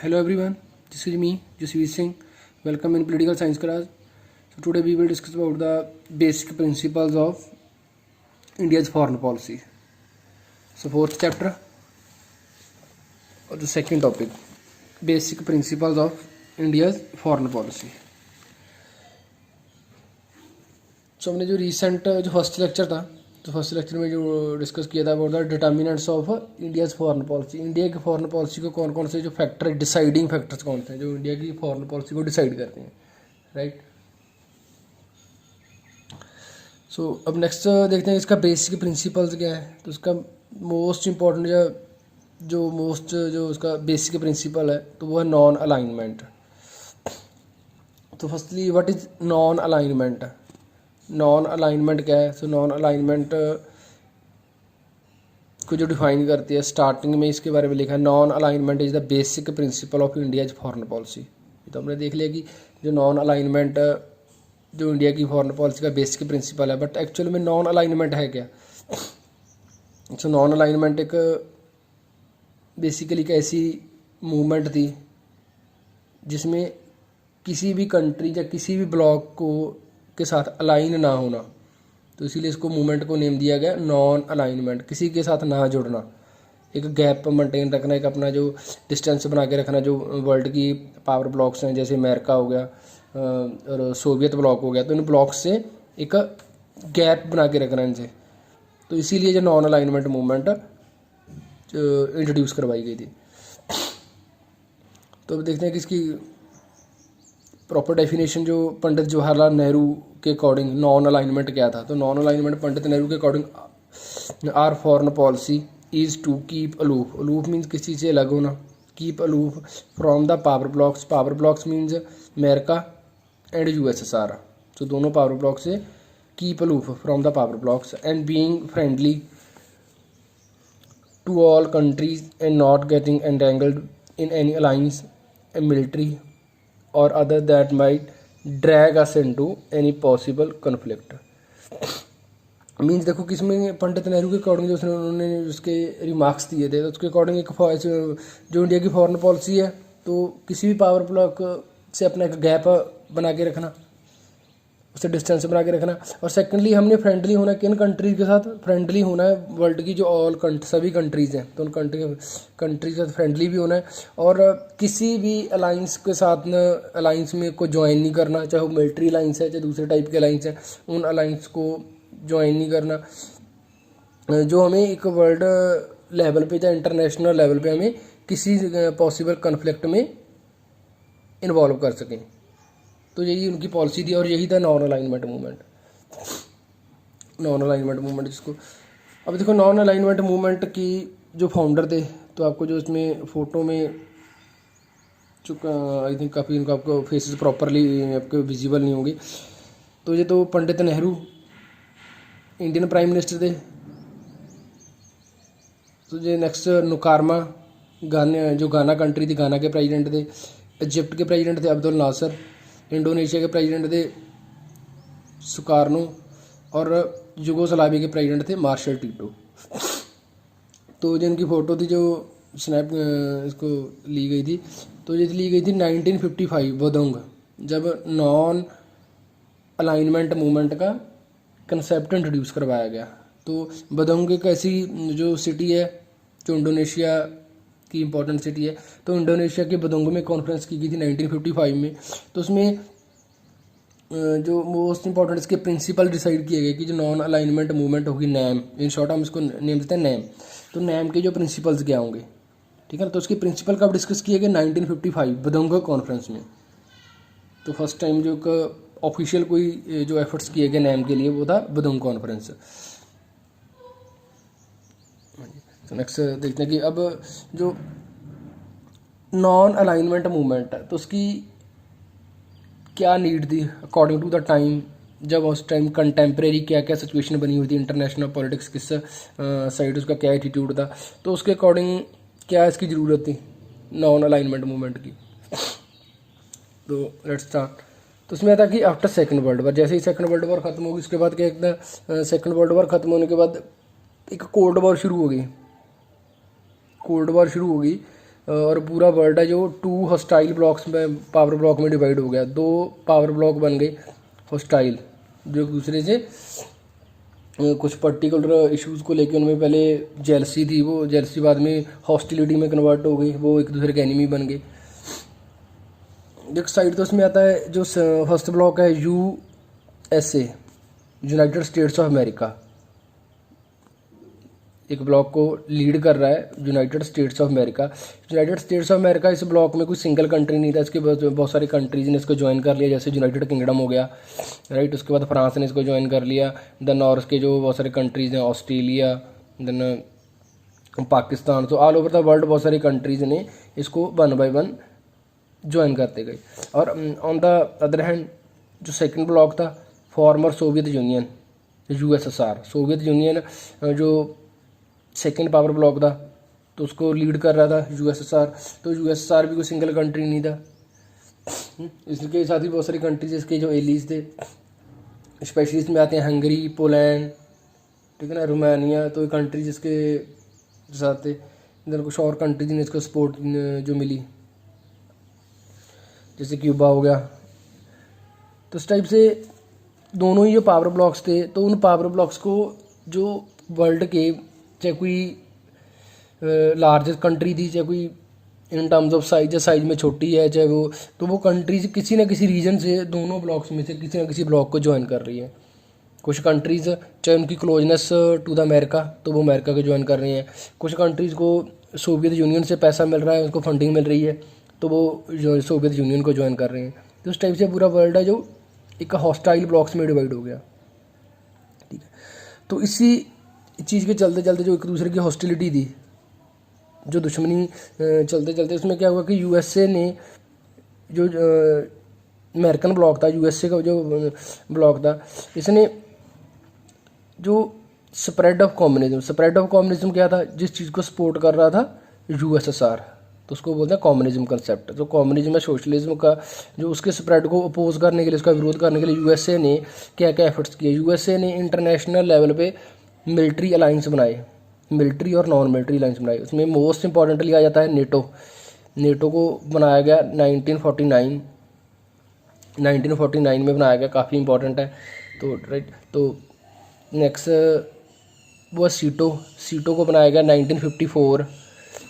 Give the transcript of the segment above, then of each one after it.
Hello everyone, this is me, Jasveer Singh. Welcome in political science class. So today we will discuss about the basic principles of India's foreign policy. So fourth chapter or the second topic, basic principles of India's foreign policy. So हमने जो recent जो first lecture था तो first lecture में जो discuss किया था about the determinants of India's foreign policy. India की फॉरेन पॉलिसी को कौन कौन से जो फैक्टर डिसाइडिंग फैक्टर्स कौन से हैं जो इंडिया की फॉरेन पॉलिसी को डिसाइड करते हैं, राइट। सो अब नेक्स्ट देखते हैं इसका बेसिक प्रिंसिपल्स क्या है। तो इसका मोस्ट इम्पॉर्टेंट जो उसका बेसिक प्रिंसिपल है तो वो है नॉन अलाइनमेंट। तो firstly what is non alignment? Non alignment क्या है? सो नॉन अलाइनमेंट को जो डिफाइन करती है स्टार्टिंग में इसके बारे में लिखा है, non alignment is the basic principle of India's foreign policy. तो हमने देख लिया कि जो नॉन अलाइनमेंट जो इंडिया की फॉरेन पॉलिसी का बेसिक प्रिंसिपल है, बट एक्चुअल में नॉन अलाइनमेंट है क्या? सो नॉन अलाइनमेंट एक बेसिकली एक ऐसी मूवमेंट थी जिसमें किसी भी कंट्री या किसी भी ब्लॉक को के साथ अलाइन ना होना, तो इसीलिए इसको मूवमेंट को नेम दिया गया नॉन अलाइनमेंट। किसी के साथ ना जुड़ना, एक गैप मेंटेन रखना, एक अपना जो डिस्टेंस बना के रखना। जो वर्ल्ड की पावर ब्लॉक्स हैं जैसे अमेरिका हो गया और सोवियत ब्लॉक हो गया, तो इन ब्लॉक्स से एक गैप बना के रखना इनसे। तो इसीलिए जो नॉन अलाइनमेंट मूवमेंट इंट्रोड्यूस करवाई गई थी। तो अब देखते हैं कि इसकी प्रॉपर डेफिनेशन जो पंडित जवाहरलाल नेहरू के अकॉर्डिंग नॉन अलाइनमेंट क्या था। तो नॉन अलाइनमेंट पंडित नेहरू के according our foreign policy is to keep aloof. Aloof means किसी चीज़ से अलग होना, keep aloof from the power blocks. Power blocks means America and USSR. तो दोनों पावर ब्लॉक से keep aloof from the power blocks and being friendly to all countries and not getting entangled in any alliance and military और other that might drag us into any possible conflict. Means देखो किसमें पंडित नेहरू के according जो उन्होंने उसके remarks दिए थे, तो उसके अकॉर्डिंग एक जो इंडिया की फॉरेन पॉलिसी है तो किसी भी पावर ब्लॉक से अपना एक गैप बना के रखना, उससे डिस्टेंस बना के रखना। और सेकेंडली हमने फ्रेंडली होना है, किन कंट्रीज के साथ फ्रेंडली होना है? वर्ल्ड की जो ऑल सभी कंट्रीज़ हैं तो उन कंट्रीज के साथ फ्रेंडली भी होना है। और किसी भी अलाइंस के साथ न अलाइंस में को ज्वाइन नहीं करना, चाहे वो मिलिट्री अलाइंस है चाहे दूसरे टाइप के अलाइंस है, उन अलाइंस को ज्वाइन नहीं करना जो हमें एक वर्ल्ड लेवल पे या इंटरनेशनल लेवल पे हमें किसी पॉसिबल कन्फ्लिक्ट में इन्वॉल्व कर सकें। तो यही उनकी पॉलिसी थी और यही था non alignment movement. Non alignment movement जिसको अब देखो नॉन अलाइनमेंट मूवमेंट की जो फाउंडर थे, तो आपको जो इसमें फ़ोटो में आई थिंक काफ़ी इनको आपको फेसेस प्रॉपरली आपको विजिबल नहीं होंगे। तो ये तो Pandit Nehru Indian prime minister थे। तो ये नेक्स्ट नुकारमा जो गाना कंट्री थी, गाना के प्रेसिडेंट थे। इजिप्ट के प्रेसिडेंट थे अब्दुल नासर। इंडोनेशिया के प्रेसिडेंट थे सुकार्नो और युगोस्लाविया के प्रेसिडेंट थे मार्शल टीटो। तो जिनकी फ़ोटो थी जो स्नैप इसको ली गई थी, तो ये ली गई थी 1955 बदोंग, जब नॉन अलाइनमेंट मूवमेंट का कंसेप्ट इंट्रोड्यूस करवाया गया। तो बदोंग एक ऐसी जो सिटी है जो इंडोनेशिया की इम्पोर्टेंट सिटी है। तो इंडोनेशिया के बदोंग में कॉन्फ्रेंस की गई थी 1955 में। तो उसमें जो मोस्ट इंपॉर्टेंट इसके प्रिंसिपल डिसाइड किए गए कि जो नॉन अलाइनमेंट मूवमेंट होगी नैम, इन शॉर्ट हम इसको नेम देते हैं नैम। तो नैम के जो प्रिंसिपल्स क्या होंगे, ठीक है ना। तो उसके प्रिंसिपल कब डिस्कस किए गए? 1955 बदोंग कॉन्फ्रेंस में। तो फर्स्ट टाइम जो ऑफिशियल कोई जो एफर्ट्स किए गए नैम के लिए वो था बदोंग कॉन्फ्रेंस। तो नेक्स्ट देखते हैं कि अब जो नॉन अलाइनमेंट मूवमेंट है तो उसकी क्या नीड थी अकॉर्डिंग टू द टाइम। जब उस टाइम कंटेम्प्रेरी क्या क्या सिचुएशन बनी हुई थी, इंटरनेशनल पॉलिटिक्स किस साइड उसका क्या एटीट्यूड था, तो उसके अकॉर्डिंग क्या इसकी ज़रूरत थी नॉन अलाइनमेंट मूवमेंट की। तो लेट्स स्टार्ट। तो उसमें था कि आफ्टर सेकंड वर्ल्ड वॉर, जैसे ही सेकंड वर्ल्ड वॉर ख़त्म होगी उसके बाद क्या एक सेकंड वर्ल्ड वॉर ख़त्म होने के बाद एक कोल्ड वॉर शुरू हो गई। कोल्ड वॉर शुरू हो गई और पूरा वर्ल्ड है जो 2 2 हॉस्टाइल ब्लॉक्स में, पावर ब्लॉक में डिवाइड हो गया, 2 पावर ब्लॉक बन गए हॉस्टाइल, जो एक दूसरे से कुछ पर्टिकुलर इश्यूज़ को लेकर उनमें पहले जेलसी थी, वो जेलसी बाद में हॉस्टिलिटी में कन्वर्ट हो गई, वो एक दूसरे के एनिमी बन गए। एक साइड तो उसमें आता है जो फर्स्ट ब्लॉक है USA, United states of America. एक ब्लॉक को लीड कर रहा है United states of America. United states of America इस ब्लॉक में कोई सिंगल कंट्री नहीं था, इसके बहुत सारी कंट्रीज ने इसको ज्वाइन कर लिया, जैसे यूनाइटेड किंगडम हो गया, राइट। उसके बाद फ्रांस ने इसको ज्वाइन कर लिया। देन नॉर्थ के जो बहुत सारे कंट्रीज हैं, ऑस्ट्रेलिया, देन पाकिस्तान, तो ऑल ओवर द वर्ल्ड बहुत सारी कंट्रीज ने इसको 1 बाय 1 ज्वाइन करते गए। और ऑन द अदर हैंड जो सेकेंड ब्लॉक था, former Soviet union, USSR, Soviet union जो सेकेंड पावर ब्लॉक था, तो उसको लीड कर रहा था USSR। तो USSR भी कोई सिंगल कंट्री नहीं था, इसके साथ ही बहुत सारी कंट्रीज इसके जो एलीज थे, स्पेशली इसमें आते हैं हंगरी, पोलैंड, ठीक है ना, रोमानिया, तो ये कंट्रीज इसके साथ थे। इधर कुछ और कंट्रीज ने इसको सपोर्ट जो मिली, जैसे क्यूबा हो गया। तो इस टाइप से दोनों ही जो पावर ब्लॉक्स थे, तो उन पावर ब्लॉक्स को जो वर्ल्ड के, चाहे कोई लार्जेस्ट कंट्री थी, चाहे कोई इन टर्म्स ऑफ साइज में छोटी है, चाहे वो, तो वो कंट्रीज किसी ना किसी रीजन से दोनों ब्लॉक्स में से किसी ना किसी ब्लॉक को ज्वाइन कर रही है। कुछ कंट्रीज़ चाहे उनकी क्लोजनेस टू द अमेरिका, तो वो अमेरिका को ज्वाइन कर रही हैं। कुछ कंट्रीज़ को सोवियत यूनियन से पैसा मिल रहा है, उनको फंडिंग मिल रही है, तो वो जो सोवियत यूनियन को ज्वाइन कर रहे हैं। तो उस टाइप से पूरा वर्ल्ड है जो एक हॉस्टाइल ब्लॉक्स में डिवाइड हो गया, ठीक है। तो इसी चीज़ के चलते चलते जो एक दूसरे की हॉस्टिलिटी थी, जो दुश्मनी चलते चलते, उसमें क्या हुआ कि USA ने जो अमेरिकन ब्लॉक था, USA का जो ब्लॉक था, इसने जो स्प्रेड ऑफ कम्युनिज्म क्या था, जिस चीज़ को सपोर्ट कर रहा था USSR, तो उसको बोलते हैं कम्युनिज्म कंसेप्ट। जो कम्युनिज्म है, सोशलिज्म का, जो उसके स्प्रेड को अपोज करने के लिए, उसका विरोध करने के लिए USA ने क्या क्या एफर्ट्स किए। USA ने इंटरनेशनल लेवल पे मिलिट्री अलाइंस बनाए, मिलिट्री और नॉन मिलिट्री अलाइंस बनाए। उसमें मोस्ट इंपॉर्टेंटली आ जाता है नेटो को बनाया गया 1949 में बनाया गया, काफ़ी इंपॉर्टेंट है। तो राइट, तो नेक्स्ट वो सीटो को बनाया गया 1954,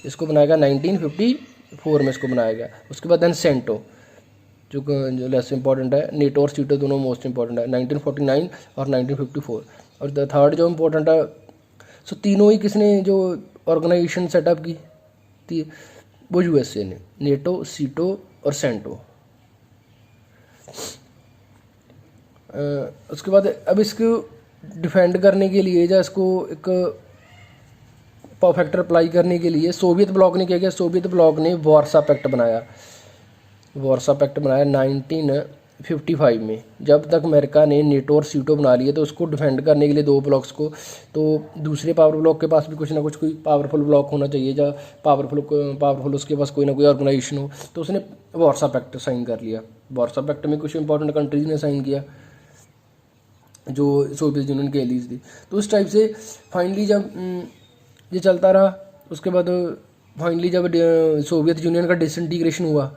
इसको बनाया गया 1954 में, इसको बनाया गया। उसके बाद देन सेंटो, जो लेस इंपॉर्टेंट है। नेटो और सीटो दोनों मोस्ट इंपॉर्टेंट है, 1949 और 1954। और द थर्ड जो इम्पोर्टेंट है, सो तीनों ही किसने जो ऑर्गेनाइजेशन सेटअप की थी, वो USA ने, नेटो, सीटो और सेंटो। उसके बाद अब इसको डिफेंड करने के लिए, या इसको एक परफेक्ट अप्लाई करने के लिए सोवियत ब्लॉक ने क्या किया, सोवियत ब्लॉक ने वार्सा पैक्ट बनाया 1955 में। जब तक अमेरिका ने नेटो और सीटो बना लिए, तो उसको डिफेंड करने के लिए दो ब्लॉक्स को, तो दूसरे पावर ब्लॉक के पास भी कुछ ना कुछ कोई पावरफुल ब्लॉक होना चाहिए, जहाँ पावरफुल उसके पास कोई ना कोई ऑर्गेनाइजेशन हो। तो उसने वार्सा पैक्ट साइन कर लिया। वार्सा पैक्ट में कुछ इंपॉर्टेंट कंट्रीज ने साइन किया, जो सोवियत यूनियन के एलीज थी। तो उस टाइप से फाइनली जब ये चलता रहा, उसके बाद फाइनली जब सोवियत यूनियन का डिसइंटीग्रेशन हुआ,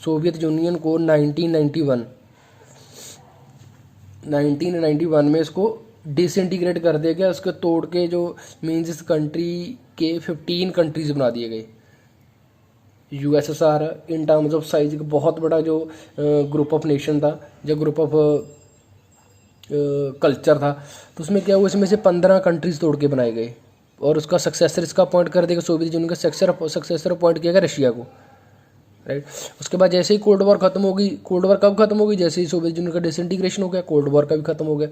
सोवियत यूनियन को 1991 में इसको डिसइंटीग्रेट कर दिया गया। उसको तोड़ के जो मीन्स इस कंट्री के 15 कंट्रीज बना दिए गए। USSR in terms of size एक बहुत बड़ा जो ग्रुप ऑफ नेशन था, जो ग्रुप ऑफ कल्चर था, तो उसमें क्या हुआ, इसमें से 15 कंट्रीज तोड़ के बनाए गए। और उसका सक्सेसर इसका अपॉइंट कर देगा, सोवियत यूनियन का सक्सेसर अपॉइंट किया गया रशिया को, राइट। उसके बाद जैसे ही कोल्ड वॉर खत्म होगी, कोल्ड वॉर कब खत्म होगी, जैसे ही सोवियत यूनियन का डिसइंटीग्रेशन हो गया, कोल्ड वॉर का भी खत्म हो गया,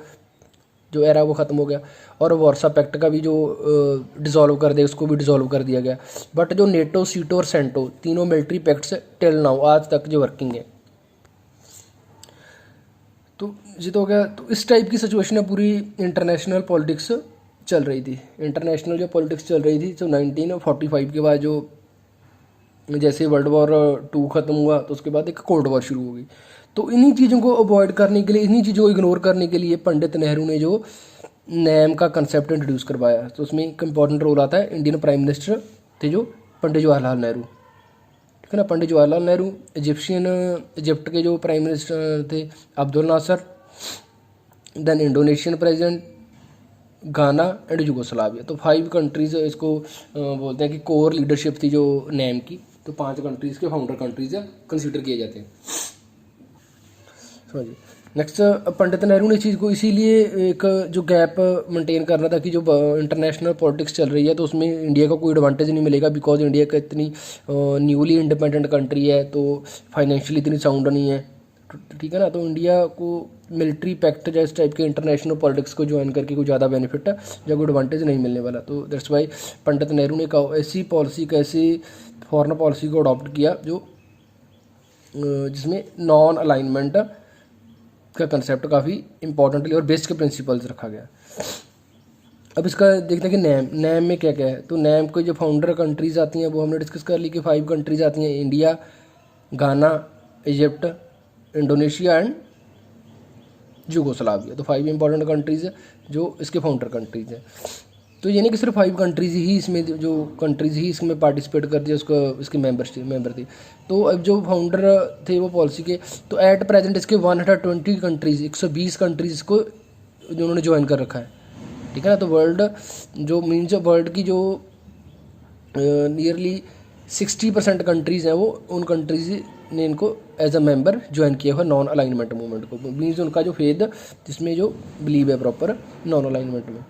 जो एरा वो खत्म हो गया। और वार्सा पैक्ट का भी जो डिसॉल्व कर दे, उसको भी डिसॉल्व कर दिया गया। बट जो नेटो, सीटो और सेंटो तीनों मिलिट्री पैक्ट्स टिल नाउ, आज तक जो वर्किंग है। तो ये तो हो गया। तो इस टाइप की सिचुएशन है, पूरी इंटरनेशनल पॉलिटिक्स चल रही थी। इंटरनेशनल जो पॉलिटिक्स चल रही थी, तो 1945 के बाद जो जैसे वर्ल्ड वॉर 2 ख़त्म हुआ, तो उसके बाद एक कोल्ड वॉर शुरू हो गई। तो इन्हीं चीज़ों को अवॉइड करने के लिए, इन्हीं चीज़ों को इग्नोर करने के लिए पंडित नेहरू ने जो नैम का कंसेप्ट इंट्रोड्यूस करवाया। तो उसमें एक इम्पॉर्टेंट रोल आता है, इंडियन प्राइम मिनिस्टर थे जो पंडित जवाहरलाल नेहरू, ठीक है ना। पंडित जवाहरलाल नेहरू, इजिप्ट के जो प्राइम मिनिस्टर थे अब्दुल नासर, देन इंडोनेशियन प्रेसिडेंट, गाना एंड यूगोस्लाविया। तो 5 कंट्रीज़ इसको बोलते हैं कि कोर लीडरशिप थी जो नैम की। तो 5 कंट्रीज़ के फाउंडर कंट्रीज़ कंसिडर किए जाते हैं। समझिए। नेक्स्ट, पंडित नेहरू ने इस चीज़ को इसीलिए एक जो गैप मेंटेन करना था कि जो इंटरनेशनल पॉलिटिक्स चल रही है तो उसमें इंडिया को कोई एडवांटेज नहीं मिलेगा, बिकॉज इंडिया का इतनी न्यूली इंडिपेंडेंट कंट्री है, तो फाइनेंशियली इतनी साउंड नहीं है, ठीक है ना। तो इंडिया को मिलिट्री पैक्ट या इस टाइप के इंटरनेशनल पॉलिटिक्स को ज्वाइन करके कोई ज़्यादा बेनिफिट या कोई एडवांटेज नहीं मिलने वाला। तो दैट्स वाई पंडित नेहरू ने ऐसी पॉलिसी, कैसी फॉरेन पॉलिसी को अडॉप्ट किया जो जिसमें नॉन अलाइनमेंट का कंसेप्ट काफ़ी इंपॉर्टेंटली और बेसिक प्रिंसिपल्स रखा गया। अब इसका देखते हैं कि नैम में क्या क्या है। तो नैम को जो फाउंडर कंट्रीज़ आती हैं वो हमने डिस्कस कर ली कि 5 कंट्रीज़ आती हैं, इंडिया, गाना, इजिप्ट, इंडोनेशिया एंड यूगोस्लाविया। तो 5 इंपॉर्टेंट कंट्रीज़ है जो इसके फाउंडर कंट्रीज़ हैं। तो ये नहीं कि सिर्फ 5 कंट्रीज़ ही इसमें, जो कंट्रीज़ ही इसमें पार्टिसिपेट करती है उसको इसके मेंबर थी। तो अब जो फाउंडर थे वो पॉलिसी के, तो एट प्रेजेंट इसके 120 कंट्रीज़, 120 कंट्रीज़ को जो उन्होंने ज्वाइन कर रखा है, ठीक है ना। तो वर्ल्ड जो मीन्स वर्ल्ड की जो नियरली 60% कंट्रीज़ हैं वो उन कंट्रीज़ ने इनको एज अ मेंबर ज्वाइन किया हुआ नॉन अलाइनमेंट मूवमेंट को। मीन्स उनका जो फेद जिसमें जो बिलीव है प्रॉपर नॉन अलाइनमेंट में।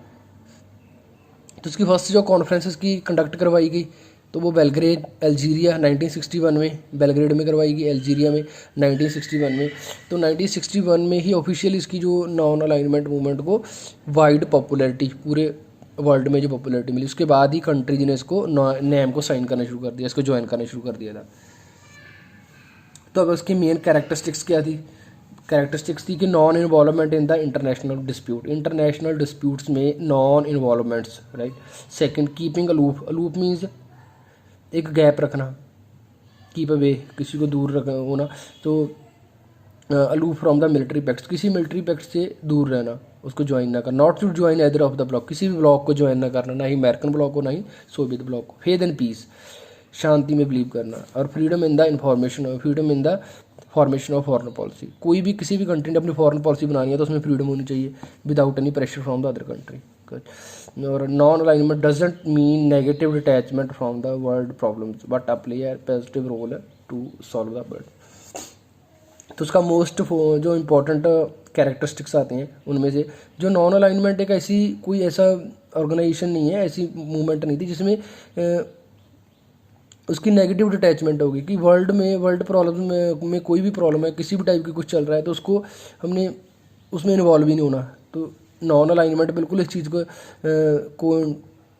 तो उसकी फर्स्ट जो कॉन्फ्रेंसेस की कंडक्ट करवाई गई तो वो बेलग्रेड, अल्जीरिया 1961 में, बेलग्रेड में करवाई गई, अल्जीरिया में 1961 में। तो 1961 में ही ऑफिशियली इसकी जो नॉन अलाइनमेंट मूवमेंट को वाइड पॉपुलैरिटी, पूरे वर्ल्ड में जो पॉपुलैरिटी मिली, उसके बाद ही कंट्रीज ने इसको नैम को साइन करना शुरू कर दिया, इसको ज्वाइन करना शुरू कर दिया था। तो अब उसकी मेन कैरेक्टरिस्टिक्स क्या थी? कैरेक्टरिस्टिक्स थी कि non involvement in the international dispute, international disputes में non involvements, right. Second, keeping aloof, aloof means एक गैप रखना, कीप अवे, किसी को दूर रख होना। तो aloof from the military pacts, किसी मिलिट्री पैक्ट से दूर रहना, उसको ज्वाइन ना करना। Not to join either of the block, किसी भी ब्लॉक को ज्वाइन ना करना, ना ही अमेरिकन ब्लॉक को, ना ही सोवियत ब्लॉक को। फेथ एंड पीस, शांति में बिलीव करना। और freedom in the information, freedom in the formation of foreign policy. कोई भी किसी भी कंट्री ने अपनी फॉरेन पॉलिसी बनानी है तो उसमें फ्रीडम होनी चाहिए without any pressure from the other country. और non alignment doesn't mean negative detachment from the world problems but a play a positive role to solve the world. तो उसका मोस्ट जो इम्पोर्टेंट कैरेक्टरिस्टिक्स आते हैं उनमें से, जो नॉन अलाइनमेंट एक ऐसी कोई ऐसा ऑर्गेनाइजेशन नहीं है, ऐसी मूवमेंट नहीं थी जिसमें उसकी नेगेटिव डिटैचमेंट होगी कि वर्ल्ड प्रॉब्लम में कोई भी प्रॉब्लम है, किसी भी टाइप की कुछ चल रहा है तो उसको हमने उसमें इन्वॉल्व ही नहीं होना। तो नॉन अलाइनमेंट बिल्कुल इस चीज़ को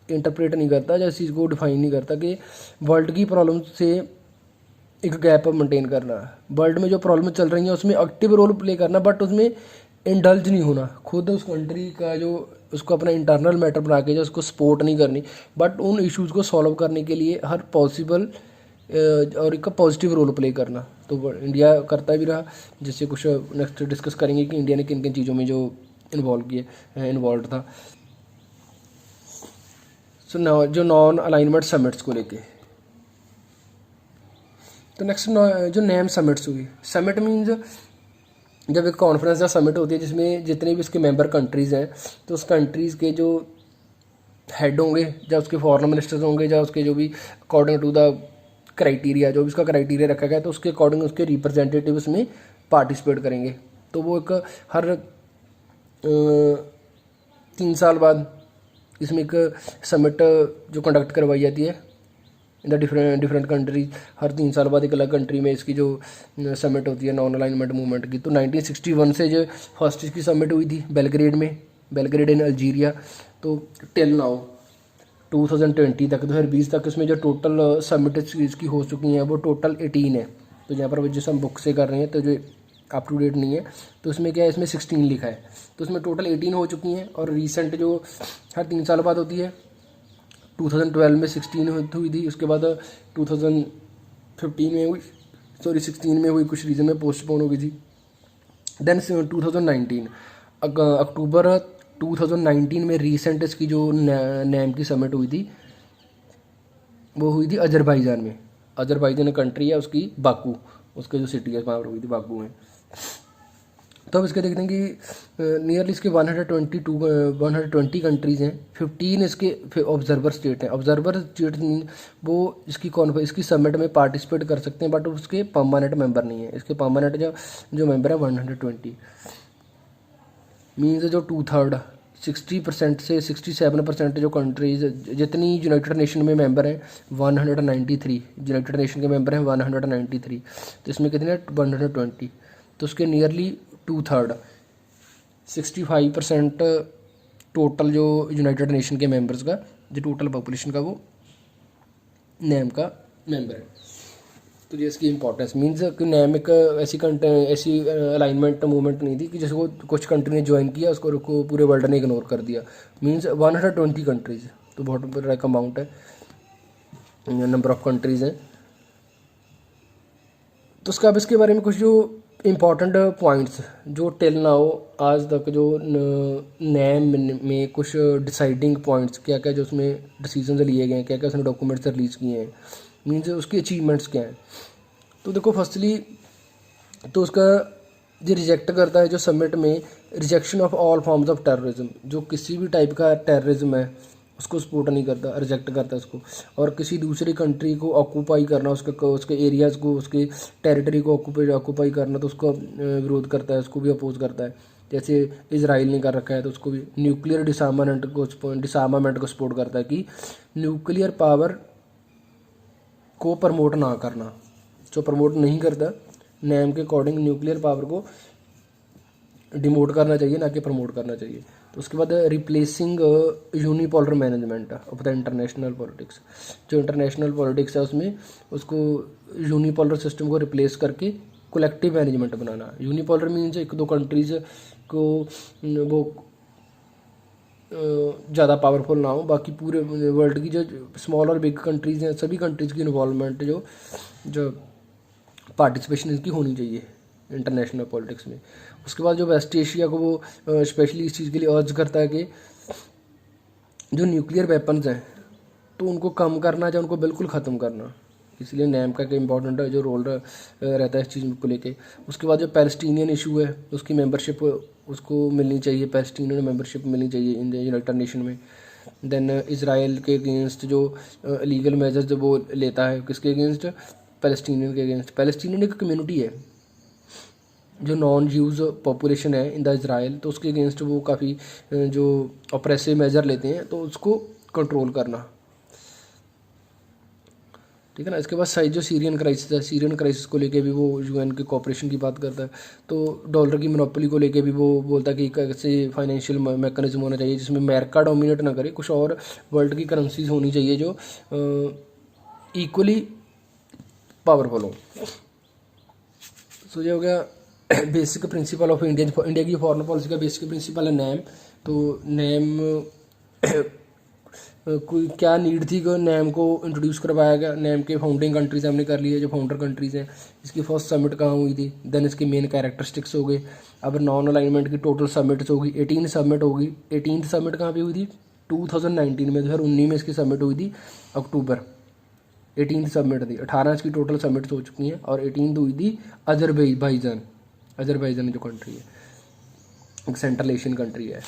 इंटरप्रेट नहीं करता या इस चीज़ को डिफाइन नहीं करता कि वर्ल्ड की प्रॉब्लम से एक गैप मेंटेन करना, वर्ल्ड में जो प्रॉब्लम चल रही है उसमें एक्टिव रोल प्ले करना, बट उसमें इंडल्ज नहीं होना, खुद उस कंट्री का जो उसको अपना इंटरनल मैटर बना के जो उसको सपोर्ट नहीं करनी, बट उन इश्यूज़ को सॉल्व करने के लिए हर पॉसिबल और एक पॉजिटिव रोल प्ले करना। तो इंडिया करता भी रहा, जिससे कुछ नेक्स्ट डिस्कस करेंगे कि इंडिया ने किन किन चीज़ों में जो इन्वॉल्व था। सो जो नॉन अलाइनमेंट समिट्स को लेके, तो नेक्स्ट जो नैम समिट्स हुई, समिट मीन्स जब एक कॉन्फ्रेंस या समिट होती है जिसमें जितने भी उसके मेंबर कंट्रीज़ हैं तो उस कंट्रीज़ के जो हेड होंगे या उसके फॉरेन मिनिस्टर्स होंगे या उसके जो भी अकॉर्डिंग टू द क्राइटेरिया, जो भी उसका क्राइटेरिया रखा गया तो उसके अकॉर्डिंग उसके रिप्रेजेंटेटिव उसमें पार्टिसिपेट करेंगे। तो वो एक हर 3 साल बाद इसमें एक समिट जो कंडक्ट करवाई जाती है इन द डिफरेंट कंट्रीज। हर 3 साल बाद एक अलग कंट्री में इसकी जो समिट होती है नॉन अलाइनमेंट मूवमेंट की। तो 1961 से जो फर्स्ट इसकी समिट हुई थी बेलग्रेड इन अल्जीरिया। तो टिल नाउ 2020 तक 2020 तक इसमें जो टोटल समिट इसकी हो चुकी हैं वो टोटल 18 है। तो यहाँ पर जैसे हम बुक से कर रहे हैं तो जो अप टू डेट नहीं है, तो इसमें क्या है, इसमें 16 लिखा है, तो इसमें टोटल 18 हो चुकी हैं। और रिसेंट जो हर 3 साल बाद होती है, 2012 में 16 हुई थी, उसके बाद 2015 में हुई, 16 में हुई, कुछ रीज़न में पोस्टपोन हो गई थी। देन 2019 अक्टूबर 2019 में रिसेंट इसकी जो नैम की समिट हुई थी वो हुई थी अजरबैजान में। अजरबैजान कंट्री है उसकी बाकू, उसके जो सिटी है वहाँ पर हुई थी बाकू में। तो अब इसके देखते हैं कि नियरली इसके 120 कंट्रीज़ हैं, 15 इसके ऑब्जर्वर स्टेट हैं। ऑब्जर्वर स्टेट वो इसकी समिट में पार्टिसिपेट कर सकते हैं, बट उसके परमानेंट मेंबर नहीं है। इसके परमानेंट जो मेंबर है 120 मीन्स जो 2/3 60% से 67% जो कंट्रीज जितनी यूनाइटेड नेशन में मेंबर हैं 193, यूनाइटेड नेशन के मेंबर हैं 193, तो इसमें कितने 120, तो उसके नियरली 2/3 65% टोटल जो यूनाइटेड नेशन के मेंबर्स का जो टोटल पॉपुलेशन का वो नेम का मेंबर है। तो ये इसकी इंपॉर्टेंस मीन्स कि नेम एक ऐसी अलाइनमेंट मूवमेंट नहीं थी कि जिसको कुछ कंट्री ने ज्वाइन किया उसको पूरे वर्ल्ड ने इग्नोर कर दिया। मीन्स 120 कंट्रीज़, तो बहुत बड़ा एक अमाउंट है, नंबर ऑफ कंट्रीज़ हैं। तो उसका अब इसके बारे में कुछ जो इम्पॉर्टेंट पॉइंट्स जो टिल नाउ आज तक जो नेम में कुछ डिसाइडिंग पॉइंट्स क्या क्या जो उसमें डिसीजन लिए गए हैं, क्या क्या उसने डॉक्यूमेंट्स रिलीज़ किए हैं, मीन्स उसकी अचीवमेंट्स क्या हैं। तो देखो फर्स्टली तो उसका जो रिजेक्ट करता है जो समिट में rejection of all forms of terrorism, जो किसी भी टाइप का टेररिज्म है उसको सपोर्ट नहीं करता, रिजेक्ट करता है उसको। और किसी दूसरी कंट्री को ऑक्यूपाई करना, उसके एरियाज़ को, उसके टेरिटरी को ऑक्यूपाई करना, तो उसको विरोध करता है, उसको भी अपोज करता है। जैसे इजराइल ने कर रखा है तो उसको भी न्यूक्लियर डिसआर्मामेंट को सपोर्ट करता है कि न्यूक्लियर पावर को प्रमोट ना करना, जो प्रमोट नहीं करता नेम के अकॉर्डिंग न्यूक्लियर पावर को डिमोट करना चाहिए ना कि प्रमोट करना चाहिए। तो उसके बाद replacing unipolar management of the international politics, जो इंटरनेशनल पॉलिटिक्स है उसमें उसको यूनिपोलर सिस्टम को रिप्लेस करके कलेक्टिव मैनेजमेंट बनाना। यूनिपोलर मीन्स एक दो कंट्रीज को वो ज़्यादा पावरफुल ना हो, बाकी पूरे वर्ल्ड की जो स्मॉल और बिग कंट्रीज़ हैं सभी कंट्रीज़ की इन्वॉल्वमेंट जो पार्टिसिपेशन इसकी होनी चाहिए इंटरनेशनल पॉलिटिक्स में। उसके बाद जो वेस्ट एशिया को वो स्पेशली इस चीज़ के लिए अर्ज करता है कि जो न्यूक्लियर वेपन्स हैं तो उनको कम करना या उनको बिल्कुल ख़त्म करना, इसलिए नेम का इम्पॉर्टेंट जो रोल रहता है इस चीज़ को लेके। उसके बाद जो पैलेस्टीनियन इशू है उसकी मेंबरशिप उसको मिलनी चाहिए, पैलेस्टीनियन मेंबरशिप मिलनी चाहिए इन यूनाइटेड नेशन में। देन इजराइल के अगेंस्ट जो लीगल मेजर्स जो वो लेता है, किसके अगेंस्ट, पैलेस्टीनियन के अगेंस्ट। पैलेस्टीनियन एक कम्युनिटी है जो नॉन ज्यूज़ पॉपुलेशन है इन द इजराइल, तो उसके अगेंस्ट वो काफ़ी जो ऑप्रेसिव मेजर लेते हैं तो उसको कंट्रोल करना, ठीक है ना। इसके बाद साइड जो सीरियन क्राइसिस है, सीरियन क्राइसिस को लेके भी वो यूएन के कोऑपरेशन की बात करता है। तो डॉलर की मोनोपोली को लेके भी वो बोलता है कि कैसे फाइनेंशियल मैकेनिज्म होना चाहिए जिसमें अमेरिका डोमिनेट ना करे, कुछ और वर्ल्ड की करेंसीज होनी चाहिए जो इक्वली पावरफुल हो। सो ये हो गया बेसिक प्रिंसिपल ऑफ इंडिया की फॉरेन पॉलिसी का बेसिक प्रिंसिपल है नेम। तो नेम कोई क्या नीड थी कि नेम को इंट्रोड्यूस करवाया गया। नेम के फाउंडिंग कंट्रीज हमने कर लिए, जो फाउंडर कंट्रीज हैं। इसकी फर्स्ट समिट कहाँ हुई थी, देन इसके मेन कैरेक्टरिस्टिक्स हो गए। अब नॉन अलाइनमेंट की टोटल समिट्स होगी 18 समिट होगी। 18th समिट कहाँ पे हुई थी, 2019 में, 2019 में इसकी समिट हुई थी अक्टूबर। 18th समिट थी, 18 इसकी टोटल समिट्स हो चुकी हैं और 18th हुई थी अजरबैजान जो कंट्री है, एक सेंट्रल एशियन कंट्री है।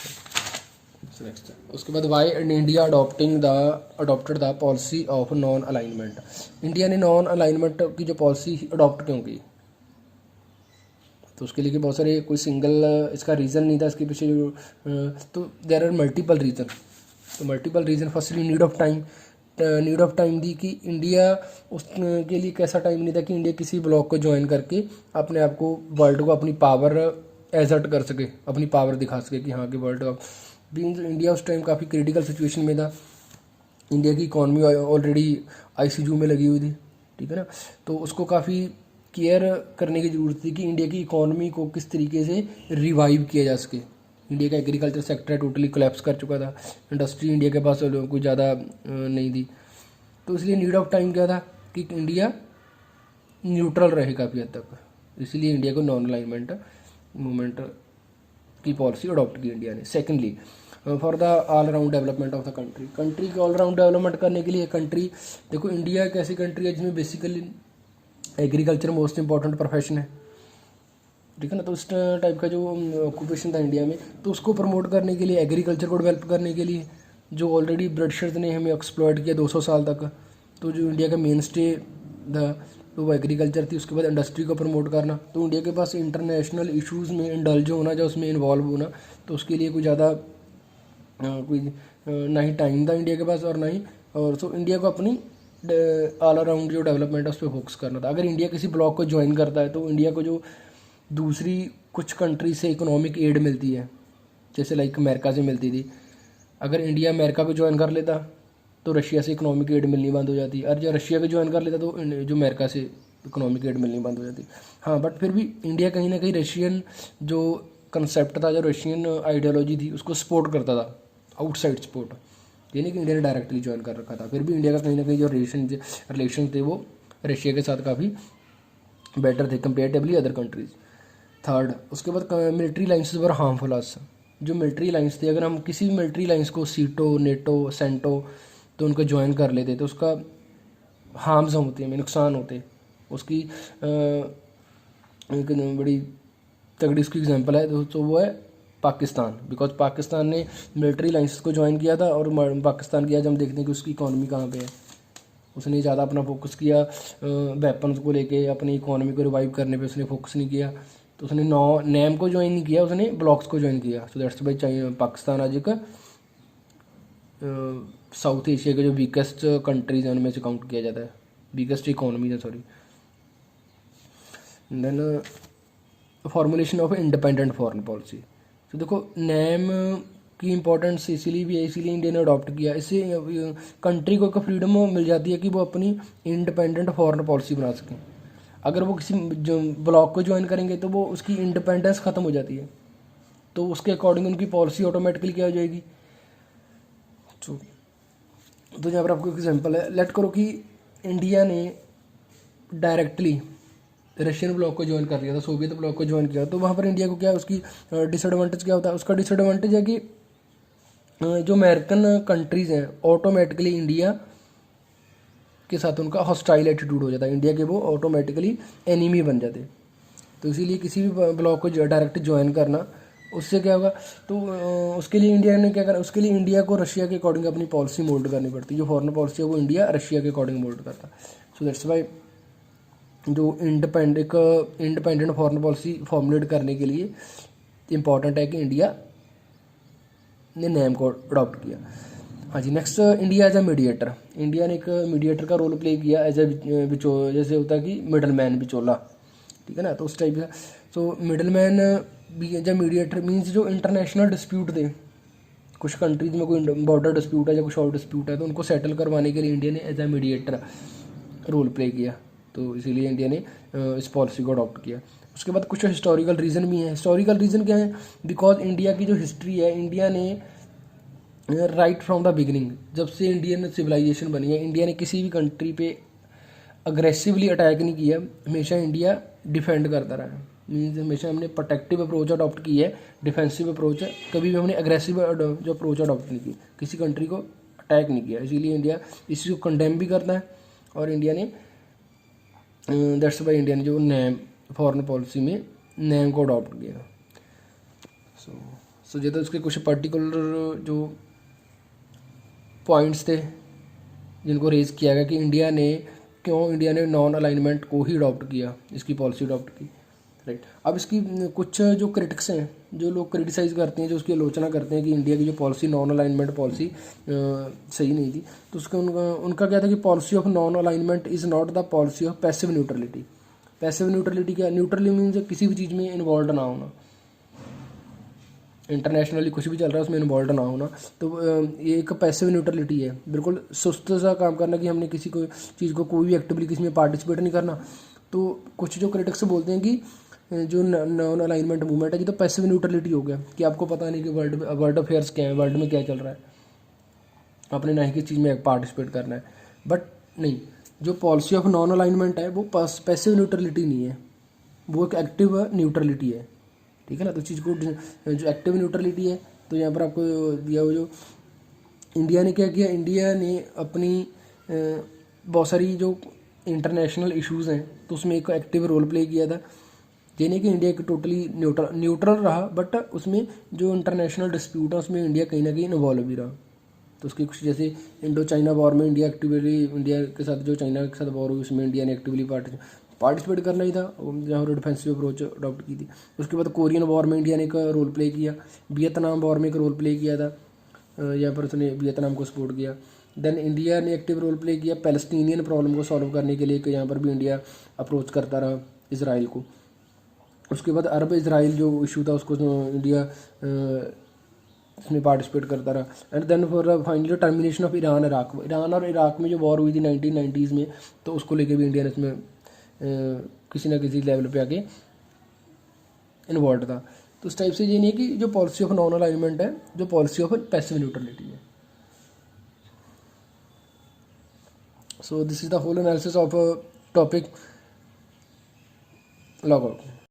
नेक्स्ट उसके बाद why and India adopted the policy of non alignment. India ने नॉन अलाइनमेंट की जो पॉलिसी अडॉप्ट क्यों की, तो उसके लिए बहुत सारे कोई सिंगल इसका रीज़न नहीं था इसके पीछे जो तो देयर आर मल्टीपल रीज़न। तो multiple reason, firstly need of time दी कि इंडिया उसके लिए कैसा टाइम नहीं था कि इंडिया किसी ब्लॉक को ज्वाइन करके अपने आप को वर्ल्ड को अपनी पावर एजर्ट कर सके, अपनी पावर दिखा सके कि हाँ कि वर्ल्ड का बीइंग इंडिया उस टाइम काफ़ी क्रिटिकल सिचुएशन में था। इंडिया की इकॉनमी ऑलरेडी आईसीयू में लगी हुई थी, ठीक है ना। तो उसको काफ़ी केयर करने की ज़रूरत थी कि इंडिया की इकॉनमी को किस तरीके से रिवाइव किया जा सके। इंडिया का एग्रीकल्चर सेक्टर टोटली कोलैप्स कर चुका था, इंडस्ट्री इंडिया के पास कोई ज़्यादा नहीं थी। तो इसलिए नीड ऑफ टाइम क्या था कि इंडिया न्यूट्रल रहे काफ़ी हद तक, इसलिए इंडिया को नॉन अलाइनमेंट मूवमेंट की पॉलिसी अडॉप्ट की इंडिया ने। Secondly for the all round development of the country. Country के ऑल राउंड डेवलपमेंट करने के लिए कंट्री, देखो इंडिया एक ऐसी कंट्री है जिसमें basically agriculture most important profession है, ठीक है ना। तो इस टाइप का जो ऑक्यूपेशन था इंडिया में, तो उसको प्रमोट करने के लिए, एग्रीकल्चर को डेवलप करने के लिए, जो ऑलरेडी ब्रिटिशर्स ने हमें एक्सप्लॉयट किया 200 साल तक, तो जो इंडिया का मेन स्टे था तो वो एग्रीकल्चर थी। उसके बाद इंडस्ट्री को प्रमोट करना, तो इंडिया के पास इंटरनेशनल इश्यूज़ में इंडल्ज होना, जो उसमें इन्वॉल्व होना, तो उसके लिए कोई ज़्यादा कोई ना ही टाइम था इंडिया के पास और ना ही, और सो इंडिया को अपनी ऑल अराउंड जो डेवलपमेंट है उस पर फोकस करना था। अगर इंडिया किसी ब्लॉक को ज्वाइन करता है तो इंडिया को जो दूसरी कुछ कंट्री से इकोनॉमिक एड मिलती है, जैसे लाइक अमेरिका से मिलती थी, अगर इंडिया अमेरिका को ज्वाइन कर लेता तो रशिया से इकोनॉमिक एड मिलनी बंद हो जाती, और जो रशिया को ज्वाइन कर लेता तो जो अमेरिका से इकोनॉमिक एड मिलनी बंद हो जाती। हाँ, बट फिर भी इंडिया कहीं ना कहीं रशियन जो कंसेप्ट था, जो रशियन आइडियोलॉजी थी, उसको सपोर्ट करता था, आउटसाइड सपोर्ट, ये नहीं कि इंडिया ने डायरेक्टली ज्वाइन कर रखा था। फिर भी इंडिया का कहीं ना कहीं जो रिलेशन थे वो रशिया के साथ काफ़ी बेटर थे कंपेरेटिवली अदर कंट्रीज़। थर्ड, उसके बाद मिलिट्री लाइन्स वर हार्मफुल अस। जो मिलिट्री लाइन्स थे, अगर हम किसी भी मिलिट्री लाइन्स को सीटो, नेटो, सेंटो, तो उनको ज्वाइन कर लेते तो उसका हार्म्स होते हैं, नुकसान होते। उसकी एक बड़ी तगड़ी उसकी एग्जांपल है तो वो है पाकिस्तान, बिकॉज पाकिस्तान ने मिलिट्री लाइन्स को ज्वाइन किया था, और पाकिस्तान की आज हम देखते हैं कि उसकी इकॉनमी कहाँ पे है। उसने ज़्यादा अपना फोकस किया वेपन्स को लेके, अपनी इकॉनमी को रिवाइव करने पे उसने फोकस नहीं किया। तो उसने नैम को ज्वाइन नहीं किया, उसने ब्लॉक्स को ज्वाइन किया। सो दैट्स वाई पाकिस्तान आज एक साउथ एशिया के जो वीकेस्ट कंट्रीज हैं उनमें से काउंट किया जाता है, वीकेस्ट इकोनॉमी है, sorry. Then formulation of independent foreign policy. तो देखो नैम की इंपॉर्टेंस इसीलिए भी है, इसीलिए इंडिया ने अडॉप्ट किया। इससे कंट्री को एक फ्रीडम मिल जाती है कि वो अपनी इंडिपेंडेंट फॉरेन पॉलिसी बना सकें। अगर वो किसी जो ब्लॉक को ज्वाइन करेंगे तो वो उसकी इंडिपेंडेंस ख़त्म हो जाती है, तो उसके अकॉर्डिंग उनकी पॉलिसी ऑटोमेटिकली क्या हो जाएगी। तो यहाँ पर आपको एक एग्जांपल है, लेट करो कि इंडिया ने डायरेक्टली रशियन ब्लॉक को ज्वाइन कर लिया था, सोवियत ब्लॉक को ज्वाइन किया, तो वहाँ पर इंडिया को क्या, उसकी डिसएडवांटेज क्या होता है। उसका डिसएडवांटेज है कि जो अमेरिकन कंट्रीज़ हैं ऑटोमेटिकली इंडिया के साथ उनका हॉस्टाइल एटीट्यूड हो जाता है, इंडिया के वो ऑटोमेटिकली एनिमी बन जाते। तो इसीलिए किसी भी ब्लॉक को डायरेक्ट ज्वाइन करना, उससे क्या होगा, तो उसके लिए इंडिया ने क्या करा, उसके लिए इंडिया को रशिया के अकॉर्डिंग अपनी पॉलिसी मोल्ड करनी पड़ती है। जो फॉरेन पॉलिसी है वो इंडिया रशिया के अकॉर्डिंग मोल्ड करता है। सो दैट्स वाई जो इंडिपेंडेंट फॉरेन पॉलिसी फॉर्मुलेट करने के लिए इम्पॉर्टेंट है कि इंडिया ने नैम को अडॉप्ट किया। हाँ जी, next India as a mediator. India ने एक मीडिएटर का रोल प्ले किया एज ए जैसे होता है कि मिडल मैन, बिचौला, ठीक है ना। तो उस टाइप का, सो मिडल मैन भी एज ए मीडिएटर मीन्स जो इंटरनेशनल डिस्प्यूट थे, कुछ कंट्रीज में कोई बॉर्डर डिस्प्यूट है या कुछ और डिस्प्यूट है, तो उनको सेटल करवाने के लिए इंडिया ने as a mediator role play किया। तो इसीलिए इंडिया ने इस पॉलिसी को अडॉप्ट किया। उसके बाद कुछ हिस्टोरिकल रीज़न भी हैं। हिस्टोरिकल रीज़न क्या है, बिकॉज इंडिया की जो हिस्ट्री है, इंडिया ने राइट फ्रॉम द बिगिनिंग, जब से इंडियन सिविलाइजेशन बनी है, इंडिया ने किसी भी कंट्री पे अग्रेसिवली अटैक नहीं किया, हमेशा इंडिया डिफेंड करता रहा है। मीन्स हमेशा हमने प्रोटेक्टिव अप्रोच अडॉप्ट की है, डिफेंसिव अप्रोच है, कभी भी हमने अग्रेसिव जो अप्रोच अडॉप्ट नहीं की, किसी कंट्री को अटैक नहीं किया। इसीलिए इंडिया इस चीज़ को कंडेम भी करता है, और इंडिया ने दैट्स वाई इंडिया ने जो नैम फॉरेन पॉलिसी में नैम को अडॉप्ट किया। सो ये तो उसके कुछ पर्टिकुलर जो पॉइंट्स थे जिनको रेज किया गया कि इंडिया ने नॉन अलाइनमेंट को ही अडॉप्ट किया, इसकी पॉलिसी अडॉप्ट की, राइट। अब इसकी कुछ जो क्रिटिक्स हैं, जो लोग क्रिटिसाइज़ करते हैं, जो उसकी आलोचना करते हैं कि इंडिया की जो पॉलिसी नॉन अलाइनमेंट पॉलिसी सही नहीं थी, तो उसका उनका क्या था कि policy of non alignment is not the policy of passive neutrality. Passive neutrality क्या, न्यूट्रली मीन्स किसी भी चीज़ में इन्वॉल्व ना होना, इंटरनेशनली कुछ भी चल रहा है उसमें इन्वॉल्व ना होना। तो ये एक पैसिव न्यूट्रलिटी है, बिल्कुल सुस्त सा काम करना कि हमने किसी को चीज़ को कोई भी एक्टिवली किसी में पार्टिसिपेट नहीं करना। तो कुछ जो क्रिटिक्स बोलते हैं कि जो नॉन अलाइनमेंट मूवमेंट है, ये तो पैसिव न्यूट्रलिटी हो गया कि आपको पता नहीं कि वर्ल्ड अफेयर्स क्या है, वर्ल्ड में क्या चल रहा है, आपने ना ही किसी चीज़ में पार्टिसिपेट करना है। बट नहीं, जो पॉलिसी ऑफ नॉन अलाइनमेंट है वो पैसिव न्यूट्रलिटी नहीं है, वो एक एक्टिव न्यूट्रलिटी है, ठीक है ना। तो चीज़ को जो एक्टिव न्यूट्रलिटी है तो यहाँ पर आपको दिया हुआ जो इंडिया ने क्या किया, इंडिया ने अपनी बहुत सारी जो इंटरनेशनल इश्यूज़ हैं तो उसमें एक एक्टिव रोल प्ले किया था। ये नहीं कि इंडिया एक टोटली न्यूट्रल रहा, बट उसमें जो इंटरनेशनल डिस्प्यूट है उसमें इंडिया कहीं ना कहीं इन्वॉल्व भी रहा। तो उसकी कुछ जैसे इंडो चाइना वॉर में इंडिया के साथ जो चाइना के साथ वॉर हुई उसमें इंडिया ने एक्टिवली पार्टिसिपेट करना ही था, जहाँ डिफेंसिव अप्रोच अडॉप्ट की थी। उसके बाद कोरियन वॉर में इंडिया ने एक रोल प्ले किया, वियतनाम वॉर में एक रोल प्ले किया था, यहाँ पर उसने वियतनाम को सपोर्ट किया। देन इंडिया ने एक्टिव रोल प्ले किया पैलेस्टीनियन प्रॉब्लम को सॉल्व करने के लिए, कि यहाँ पर भी इंडिया अप्रोच करता रहा इसराइल को। उसके बाद अरब इसराइल जो इशू था उसको इंडिया इसमें पार्टिसिपेट करता रहा। And then for finally termination of Iran और इराक में जो वॉर हुई थी 1990s में, तो उसको लेके भी इंडिया ने इसमें किसी ना किसी लेवल पे आके इन्वॉल्व था। तो उस टाइप से ये नहीं है कि जो पॉलिसी ऑफ नॉन अलाइनमेंट है, जो पॉलिसी ऑफ पैसिव न्यूट्रलिटी है। So this is the whole analysis of topic log out.